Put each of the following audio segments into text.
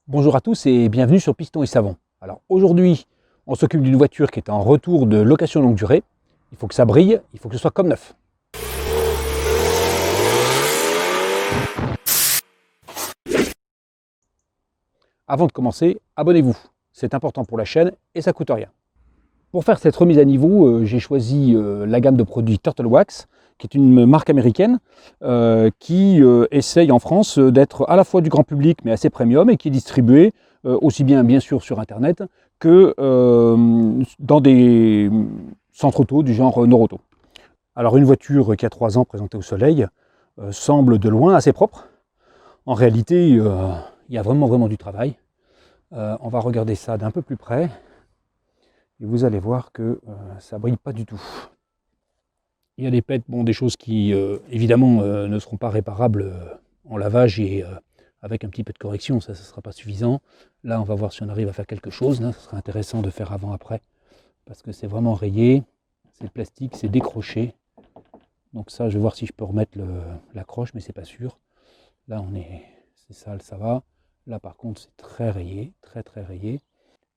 Bonjour à tous et bienvenue sur Piston et Savon. Alors aujourd'hui, on s'occupe d'une voiture qui est en retour de location longue durée. Il faut que ça brille, il faut que ce soit comme neuf. Avant de commencer, abonnez-vous. C'est important pour la chaîne et ça coûte rien. Pour faire cette remise à niveau, j'ai choisi la gamme de produits Turtle Wax, qui est une marque américaine qui essaye en France d'être à la fois du grand public mais assez premium et qui est distribuée aussi bien sûr sur internet que dans des centres auto du genre Noroto. Alors une voiture qui a 3 ans présentée au soleil semble de loin assez propre. En réalité, il y a vraiment du travail. On va regarder ça d'un peu plus près. Et vous allez voir que ça ne brille pas du tout. Il y a des pets, des choses qui évidemment ne seront pas réparables en lavage et avec un petit peu de correction, ça ne sera pas suffisant. Là, on va voir si on arrive à faire quelque chose. Là, ce sera intéressant de faire avant-après parce que c'est vraiment rayé, c'est plastique, c'est décroché. Donc ça, je vais voir si je peux remettre l'accroche, mais c'est pas sûr. Là, c'est sale, ça va. Là, par contre, c'est très rayé, très rayé.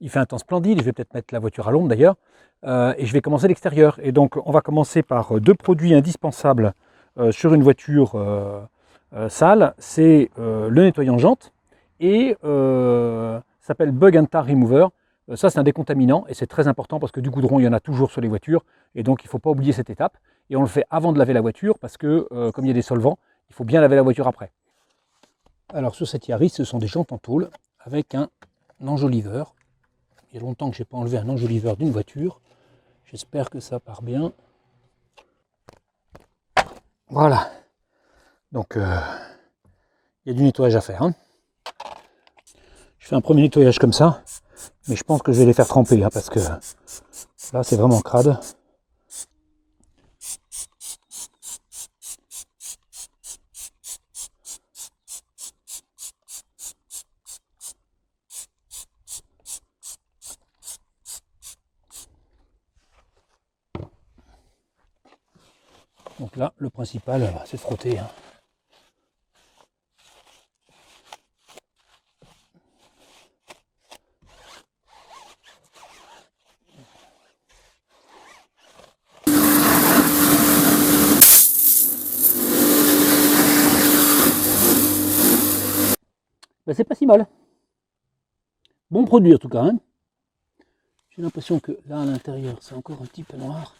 Il fait un temps splendide, je vais peut-être mettre la voiture à l'ombre d'ailleurs, et je vais commencer l'extérieur. Et donc on va commencer par deux produits indispensables sur une voiture sale, c'est le nettoyant jante et ça s'appelle Bug and Tar Remover. Ça c'est un décontaminant et c'est très important parce que du goudron il y en a toujours sur les voitures et donc il ne faut pas oublier cette étape. Et on le fait avant de laver la voiture parce que comme il y a des solvants, il faut bien laver la voiture après. Alors sur cette Yaris, ce sont des jantes en tôle avec un enjoliveur. Il y a longtemps que je n'ai pas enlevé un enjoliveur d'une voiture. J'espère que ça part bien. Voilà. Donc, il y a du nettoyage à faire. Hein. Je fais un premier nettoyage comme ça. Mais je pense que je vais les faire tremper. Parce que là, c'est vraiment crade. Donc là, le principal, c'est de frotter. Hein. Ben, c'est pas si mal. Bon produit en tout cas. Hein. J'ai l'impression que là, à l'intérieur, c'est encore un petit peu noir.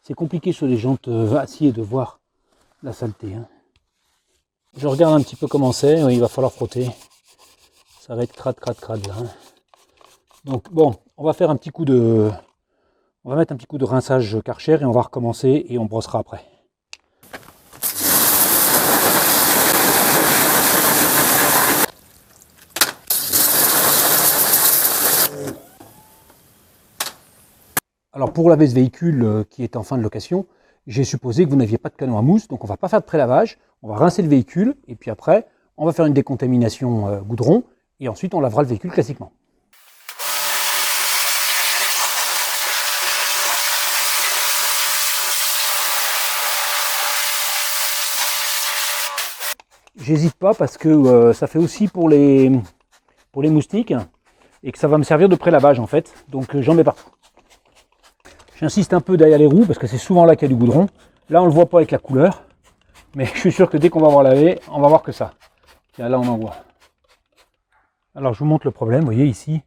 C'est compliqué sur les jantes acier de voir la saleté. Hein. Je regarde un petit peu comment c'est, il va falloir frotter. Ça va être crade là. Hein. Donc bon, on va faire un petit coup de. On va mettre un petit coup de rinçage Karcher et on va recommencer et on brossera après. Alors pour laver ce véhicule qui est en fin de location, j'ai supposé que vous n'aviez pas de canon à mousse, donc on ne va pas faire de pré-lavage, on va rincer le véhicule et puis après on va faire une décontamination goudron et ensuite on lavera le véhicule classiquement. J'hésite pas parce que ça fait aussi pour les moustiques et que ça va me servir de pré-lavage en fait, donc j'en mets partout. J'insiste un peu derrière les roues parce que c'est souvent là qu'il y a du goudron. Là on ne le voit pas avec la couleur, mais je suis sûr que dès qu'on va avoir lavé, on va voir que ça. Tiens, là on en voit. Alors je vous montre le problème, vous voyez ici,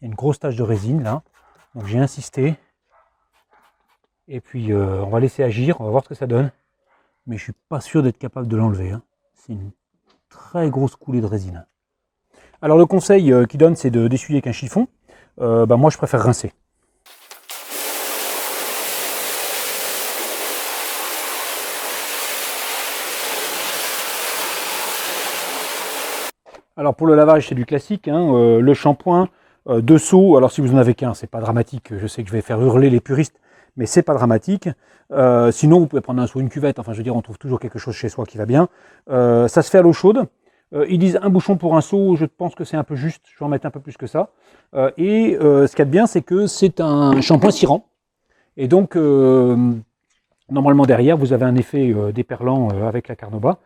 il y a une grosse tache de résine là, donc j'ai insisté. Et puis on va laisser agir, on va voir ce que ça donne. Mais je ne suis pas sûr d'être capable de l'enlever. Hein. C'est une très grosse coulée de résine. Alors le conseil qu'il donne, c'est d'essuyer avec un chiffon. Moi je préfère rincer. Alors pour le lavage, c'est du classique, hein, le shampoing, 2 seaux. Alors si vous en avez qu'un, c'est pas dramatique. Je sais que je vais faire hurler les puristes, mais c'est pas dramatique. Sinon, vous pouvez prendre un seau, une cuvette. Enfin, je veux dire, on trouve toujours quelque chose chez soi qui va bien. Ça se fait à l'eau chaude. Ils disent un bouchon pour un seau. Je pense que c'est un peu juste. Je vais en mettre un peu plus que ça. Ce qu'il y a de bien, c'est que c'est un shampoing cirant. Et donc, normalement derrière, vous avez un effet déperlant avec la Carnauba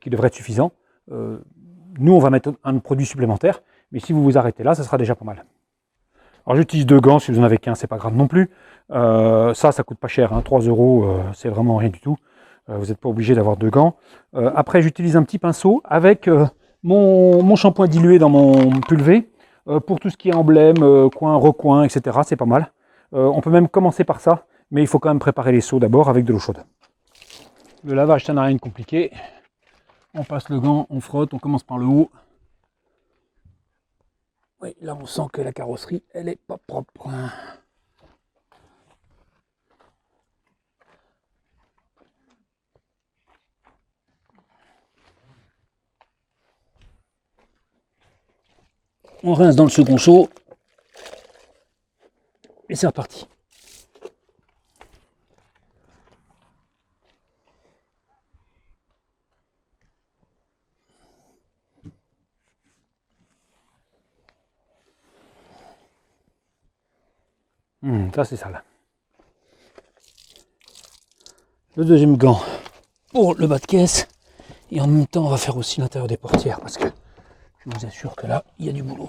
qui devrait être suffisant. Nous, on va mettre un produit supplémentaire, mais si vous vous arrêtez là, ça sera déjà pas mal. Alors j'utilise 2 gants, si vous en avez qu'un, c'est pas grave non plus. Ça coûte pas cher, hein, 3 €, c'est vraiment rien du tout. Vous n'êtes pas obligé d'avoir 2 gants. Après, j'utilise un petit pinceau avec mon shampoing dilué dans mon pulvé. Pour tout ce qui est emblème, coin, recoin, etc., c'est pas mal. On peut même commencer par ça, mais il faut quand même préparer les seaux d'abord avec de l'eau chaude. Le lavage, ça n'a rien de compliqué. On passe le gant, on frotte, on commence par le haut. Oui, là on sent que la carrosserie, elle est pas propre. On rince dans le second seau. Et c'est reparti. Ça c'est sale. Le deuxième gant pour le bas de caisse. Et en même temps, on va faire aussi l'intérieur des portières parce que je vous assure que là, il y a du boulot.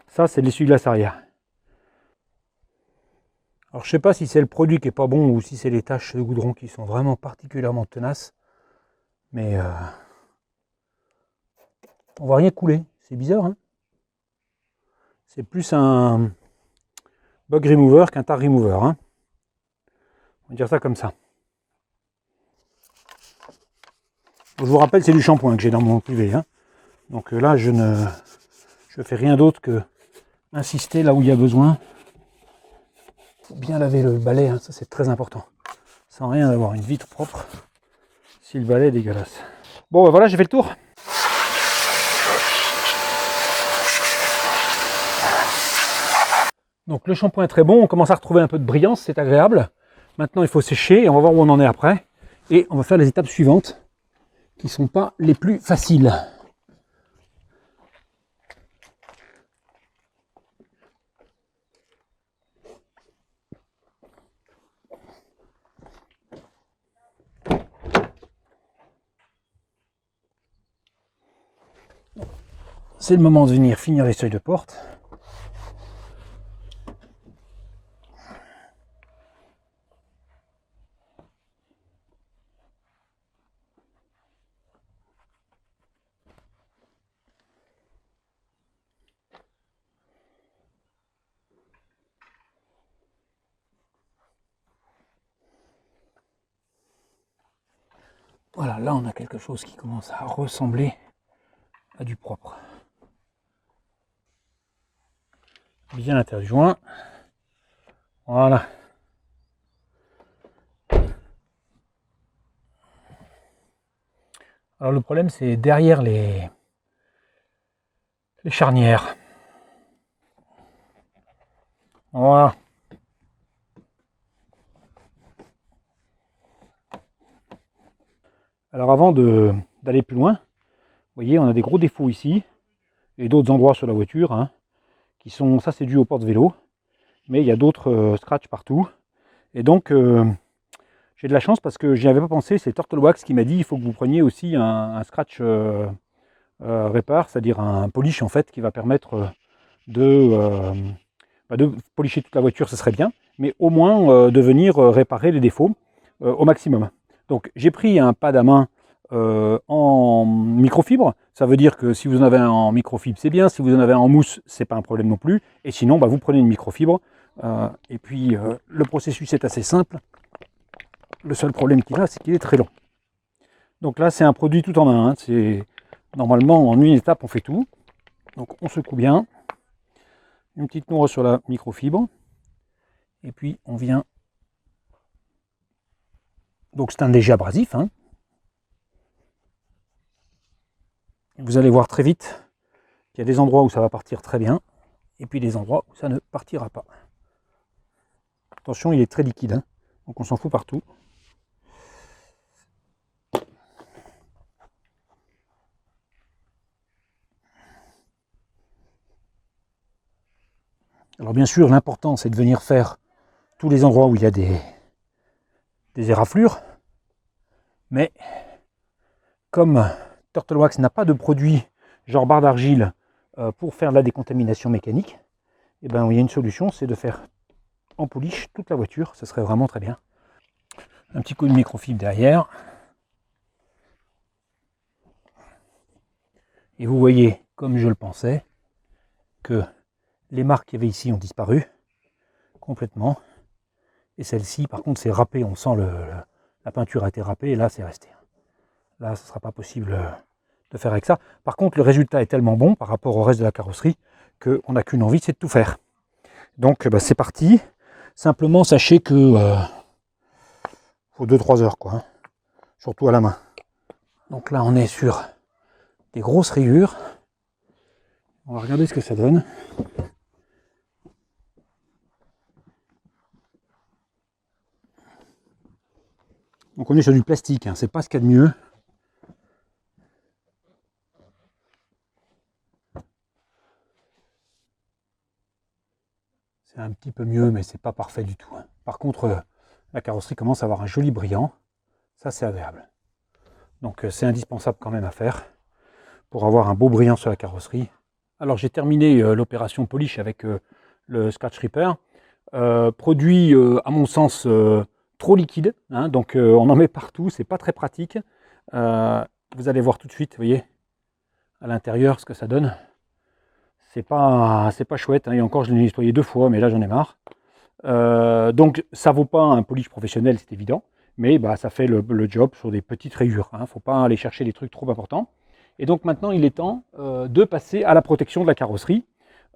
Ça, c'est l'essuie-glace arrière. Alors, je sais pas si c'est le produit qui est pas bon ou si c'est les taches de goudron qui sont vraiment particulièrement tenaces. Mais on voit rien couler. C'est bizarre, hein? C'est plus un bug remover qu'un tar remover, hein? On va dire ça comme ça. Je vous rappelle, c'est du shampoing que j'ai dans mon privé, hein? Donc là, je fais rien d'autre que insister là où il y a besoin. Il faut bien laver le balai, hein, ça c'est très important. Sans rien avoir une vitre propre, si le balai est dégueulasse. Bon, ben voilà, j'ai fait le tour. Donc le shampoing est très bon, on commence à retrouver un peu de brillance, c'est agréable. Maintenant, il faut sécher et on va voir où on en est après. Et on va faire les étapes suivantes, qui ne sont pas les plus faciles. C'est le moment de venir finir les seuils de porte. Voilà, là on a quelque chose qui commence à ressembler à du propre. Bien l'intérieur du joint. Voilà. Alors le problème c'est derrière les charnières. Voilà. Alors avant d'aller plus loin, vous voyez on a des gros défauts ici et d'autres endroits sur la voiture, hein, qui sont, ça c'est dû aux portes-vélo, mais il y a d'autres scratchs partout. Et donc j'ai de la chance parce que j'y avais pas pensé, c'est Turtle Wax qui m'a dit il faut que vous preniez aussi un scratch répar, c'est-à-dire un polish en fait qui va permettre de polisher toute la voiture, ce serait bien, mais au moins de venir réparer les défauts au maximum. Donc j'ai pris un pad à main en microfibre, ça veut dire que si vous en avez un en microfibre c'est bien, si vous en avez un en mousse c'est pas un problème non plus, et sinon vous prenez une microfibre, et puis le processus est assez simple. Le seul problème qu'il a, c'est qu'il est très long. Donc là c'est un produit tout en un, hein. C'est normalement en une étape on fait tout. Donc on secoue bien, une petite noix sur la microfibre, et puis on vient. Donc c'est un léger abrasif, hein. Vous allez voir très vite qu'il y a des endroits où ça va partir très bien, et puis des endroits où ça ne partira pas. Attention, il est très liquide, hein, donc on s'en fout partout. Alors bien sûr, l'important c'est de venir faire tous les endroits où il y a des éraflures. Mais comme Turtle Wax n'a pas de produit genre barre d'argile pour faire de la décontamination mécanique, et ben il y a une solution, c'est de faire en polish toute la voiture, ce serait vraiment très bien. Un petit coup de microfibre derrière. Et vous voyez, comme je le pensais, que les marques qu'il y avait ici ont disparu complètement. Et celle-ci, par contre, c'est râpé. On sent la peinture a été râpée et là, c'est resté. Là, ce ne sera pas possible de faire avec ça. Par contre, le résultat est tellement bon par rapport au reste de la carrosserie qu'on n'a qu'une envie, c'est de tout faire. Donc, c'est parti. Simplement, sachez que faut 2-3 heures, quoi. Hein. Surtout à la main. Donc là, on est sur des grosses rayures. On va regarder ce que ça donne. Donc on est sur du plastique, hein. C'est pas ce qu'il y a de mieux. C'est un petit peu mieux, mais c'est pas parfait du tout. Hein. Par contre, la carrosserie commence à avoir un joli brillant. Ça, c'est agréable. Donc c'est indispensable quand même à faire pour avoir un beau brillant sur la carrosserie. Alors j'ai terminé l'opération polish avec le Scratch Repair. Produit, à mon sens, trop liquide. Hein, donc on en met partout, c'est pas très pratique. Vous allez voir tout de suite, vous voyez, à l'intérieur ce que ça donne. C'est pas chouette. Hein, et encore, je l'ai nettoyé 2 fois, mais là j'en ai marre. Donc ça vaut pas un polish professionnel, c'est évident. Mais bah, ça fait le job sur des petites rayures. Hein, faut pas aller chercher des trucs trop importants. Et donc maintenant, il est temps de passer à la protection de la carrosserie.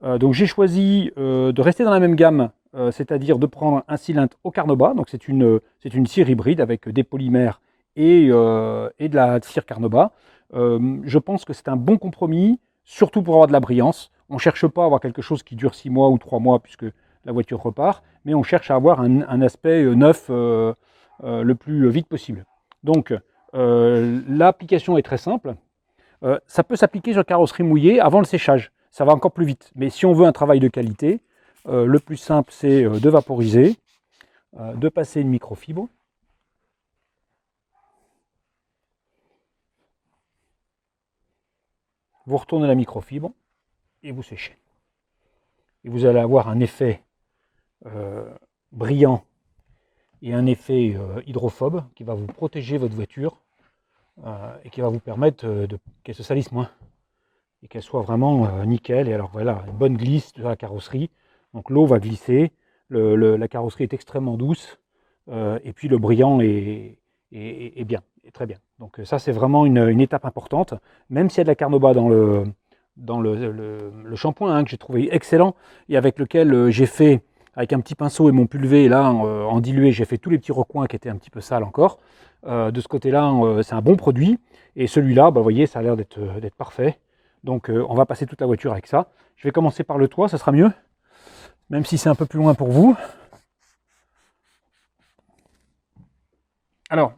Donc j'ai choisi de rester dans la même gamme, c'est-à-dire de prendre un cylindre au Carnauba. Donc c'est une cire hybride avec des polymères et de la cire Carnauba. Je pense que c'est un bon compromis, surtout pour avoir de la brillance. On ne cherche pas à avoir quelque chose qui dure 6 mois ou 3 mois puisque la voiture repart, mais on cherche à avoir un aspect neuf le plus vite possible. Donc l'application est très simple. Ça peut s'appliquer sur carrosserie mouillée avant le séchage. Ça va encore plus vite. Mais si on veut un travail de qualité, le plus simple, c'est de vaporiser, de passer une microfibre. Vous retournez la microfibre et vous séchez. Et vous allez avoir un effet brillant et un effet hydrophobe qui va vous protéger votre voiture et qui va vous permettre qu'elle se salisse moins. Et qu'elle soit vraiment nickel. Et alors voilà, une bonne glisse de la carrosserie. Donc l'eau va glisser, la carrosserie est extrêmement douce, et puis le brillant est bien, est très bien. Donc ça c'est vraiment une étape importante, même s'il y a de la Carnauba dans le shampoing hein, que j'ai trouvé excellent, et avec lequel j'ai fait, avec un petit pinceau et mon pulvé, là, en dilué, j'ai fait tous les petits recoins qui étaient un petit peu sales encore. De ce côté-là, c'est un bon produit, et celui-là, bah, vous voyez, ça a l'air d'être parfait. Donc on va passer toute la voiture avec ça. Je vais commencer par le toit, ça sera mieux. Même si c'est un peu plus loin pour vous. Alors,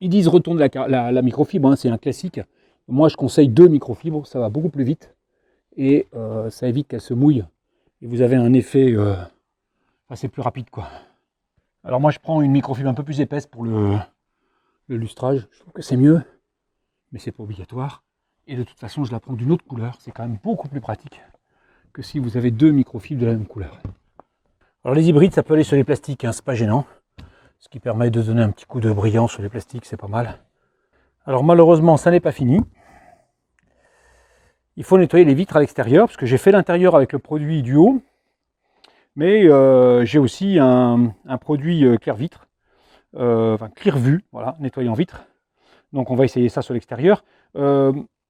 ils disent retourne la microfibre, hein, c'est un classique. Moi je conseille 2 microfibres, ça va beaucoup plus vite. Et ça évite qu'elle se mouille. Et vous avez un effet assez plus rapide, quoi. Alors moi je prends une microfibre un peu plus épaisse pour le lustrage. Je trouve que c'est mieux. Mais c'est pas obligatoire. Et de toute façon, je la prends d'une autre couleur. C'est quand même beaucoup plus pratique que si vous avez 2 microfibres de la même couleur. Alors les hybrides, ça peut aller sur les plastiques, hein, c'est pas gênant. Ce qui permet de donner un petit coup de brillant sur les plastiques, c'est pas mal. Alors malheureusement, ça n'est pas fini. Il faut nettoyer les vitres à l'extérieur, parce que j'ai fait l'intérieur avec le produit Duo. Mais j'ai aussi un produit clair vitre, enfin clair vue, voilà, nettoyant vitre. Donc on va essayer ça sur l'extérieur.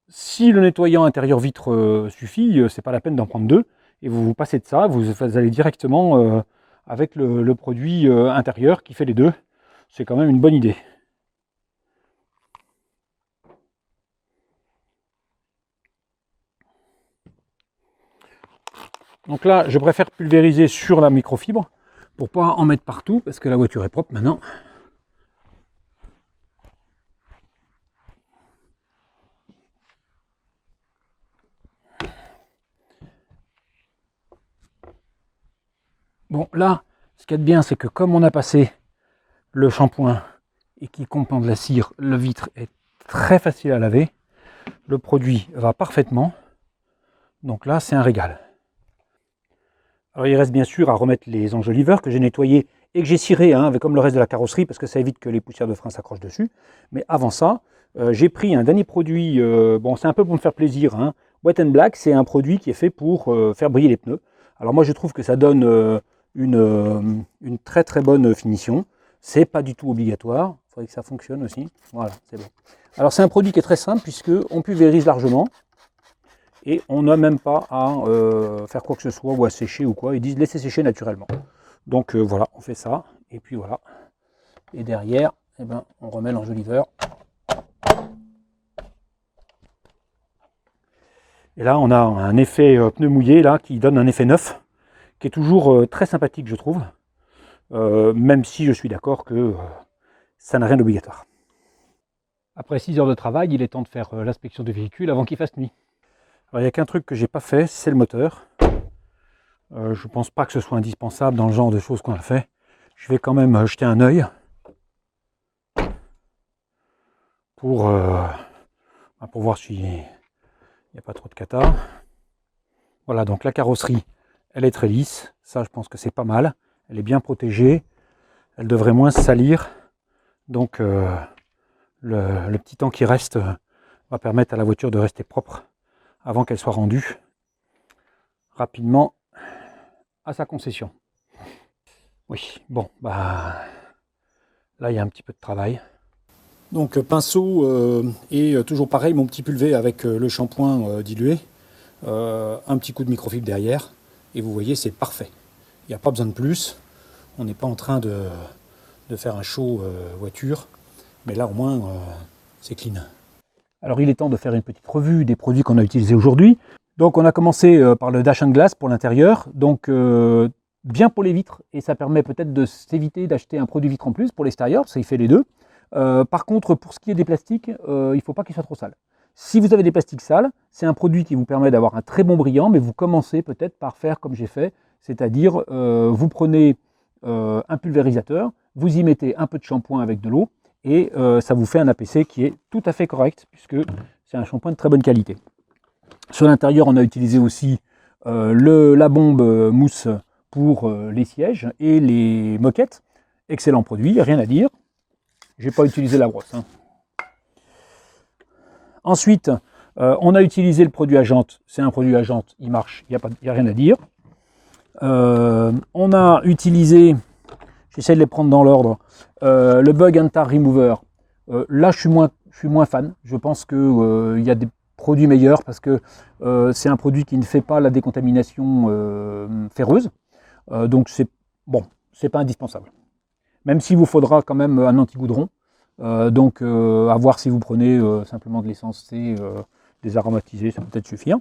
Si le nettoyant intérieur vitre suffit, c'est pas la peine d'en prendre 2. Et vous passez de ça, vous allez directement avec le produit intérieur qui fait les deux. C'est quand même une bonne idée. Donc là, je préfère pulvériser sur la microfibre pour pas en mettre partout parce que la voiture est propre maintenant. Bon, là, ce qu'il y a de bien, c'est que comme on a passé le shampoing et qui comporte la cire, le vitre est très facile à laver. Le produit va parfaitement. Donc là, c'est un régal. Alors il reste bien sûr à remettre les enjoliveurs que j'ai nettoyés et que j'ai cirés, avec comme le reste de la carrosserie, parce que ça évite que les poussières de frein s'accrochent dessus. Mais avant ça, j'ai pris un dernier produit, bon c'est un peu pour me faire plaisir, Wet and Black, c'est un produit qui est fait pour faire briller les pneus. Alors moi je trouve que ça donne une très très bonne finition. C'est pas du tout obligatoire, il faudrait que ça fonctionne aussi. Voilà, c'est bon. Alors c'est un produit qui est très simple puisqu'on pulvérise largement. Et on n'a même pas à faire quoi que ce soit ou à sécher ou quoi. Ils disent laisser sécher naturellement. Donc voilà, on fait ça. Et puis voilà. Et derrière, on remet l'enjoliveur. Et là, on a un effet pneu mouillé là, qui donne un effet neuf, qui est toujours très sympathique, je trouve. Même si je suis d'accord que ça n'a rien d'obligatoire. Après 6 heures de travail, il est temps de faire l'inspection du véhicule avant qu'il fasse nuit. Alors, il n'y a qu'un truc que j'ai pas fait, c'est le moteur. Je pense pas que ce soit indispensable dans le genre de choses qu'on a fait. Je vais quand même jeter un œil pour voir s'il n'y a pas trop de cata. Voilà, donc la carrosserie, elle est très lisse. Ça, je pense que c'est pas mal. Elle est bien protégée. Elle devrait moins se salir. Donc le petit temps qui reste va permettre à la voiture de rester propre avant qu'elle soit rendue rapidement à sa concession. Oui, bon, là il y a un petit peu de travail. Donc pinceau et toujours pareil, mon petit pulvé avec le shampoing dilué, un petit coup de microfibre derrière, et vous voyez c'est parfait. Il n'y a pas besoin de plus, on n'est pas en train de faire un show voiture, mais là au moins c'est clean. Alors il est temps de faire une petite revue des produits qu'on a utilisés aujourd'hui. Donc on a commencé par le Dash and Glass pour l'intérieur, donc bien pour les vitres, et ça permet peut-être de s'éviter d'acheter un produit vitre en plus pour l'extérieur, ça y fait les deux. Par contre, pour ce qui est des plastiques, il ne faut pas qu'ils soient trop sales. Si vous avez des plastiques sales, c'est un produit qui vous permet d'avoir un très bon brillant, mais vous commencez peut-être par faire comme j'ai fait, c'est-à-dire vous prenez un pulvérisateur, vous y mettez un peu de shampoing avec de l'eau, et ça vous fait un APC qui est tout à fait correct, puisque c'est un shampoing de très bonne qualité. Sur l'intérieur, on a utilisé aussi la bombe mousse pour les sièges et les moquettes. Excellent produit, rien à dire. Je n'ai pas utilisé la brosse. Ensuite, on a utilisé le produit à jante. C'est un produit à jante, il marche, il n'y a rien à dire. On a utilisé, j'essaie de les prendre dans l'ordre, le Bug and Tar Remover. Là, je suis moins fan. Je pense qu'il y a des produits meilleurs parce que c'est un produit qui ne fait pas la décontamination ferreuse. Donc, c'est pas indispensable. Même s'il vous faudra quand même un anti-goudron. Donc, à voir si vous prenez simplement de l'essence C désaromatisée, ça peut peut-être suffire.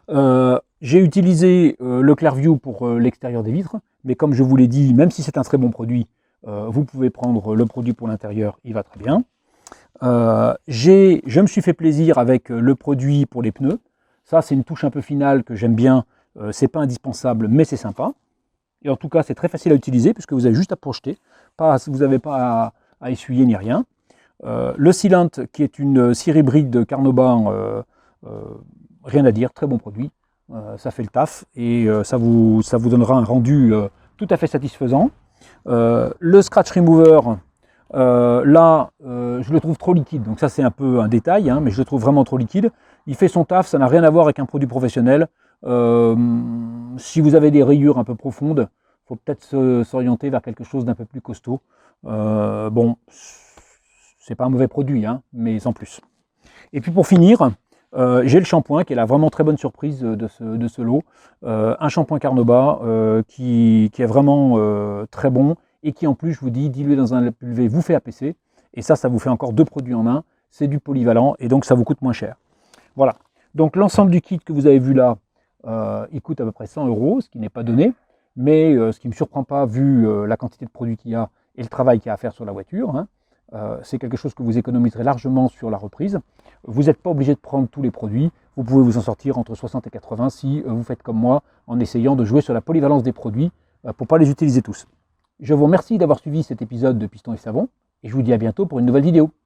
J'ai utilisé le Clearview pour l'extérieur des vitres, mais comme je vous l'ai dit, même si c'est un très bon produit, vous pouvez prendre le produit pour l'intérieur, il va très bien. Je me suis fait plaisir avec le produit pour les pneus. Ça, c'est une touche un peu finale que j'aime bien. C'est pas indispensable, mais c'est sympa. Et en tout cas, c'est très facile à utiliser puisque vous avez juste à projeter. Vous n'avez pas à essuyer ni rien. Le Sealant, qui est une cire hybride de Carnauba, rien à dire, très bon produit. Ça fait le taf et ça vous donnera un rendu tout à fait satisfaisant. Le Scratch Remover, là, je le trouve trop liquide. Donc ça, c'est un peu un détail, mais je le trouve vraiment trop liquide. Il fait son taf, ça n'a rien à voir avec un produit professionnel. Si vous avez des rayures un peu profondes, il faut peut-être s'orienter vers quelque chose d'un peu plus costaud. Bon, c'est pas un mauvais produit, mais sans plus. Et puis pour finir, j'ai le shampoing qui est la vraiment très bonne surprise de ce lot. Un shampoing Carnauba qui est vraiment très bon et qui en plus, je vous dis, dilué dans un pulvé vous fait APC. Et ça vous fait encore deux produits en un. C'est du polyvalent et donc ça vous coûte moins cher. Voilà. Donc l'ensemble du kit que vous avez vu là, il coûte à peu près 100 €, ce qui n'est pas donné. Mais ce qui ne me surprend pas vu la quantité de produits qu'il y a et le travail qu'il y a à faire sur la voiture. C'est quelque chose que vous économiserez largement sur la reprise. Vous n'êtes pas obligé de prendre tous les produits. Vous pouvez vous en sortir entre 60 et 80 si vous faites comme moi en essayant de jouer sur la polyvalence des produits pour ne pas les utiliser tous. Je vous remercie d'avoir suivi cet épisode de Piston et Savon. Et je vous dis à bientôt pour une nouvelle vidéo.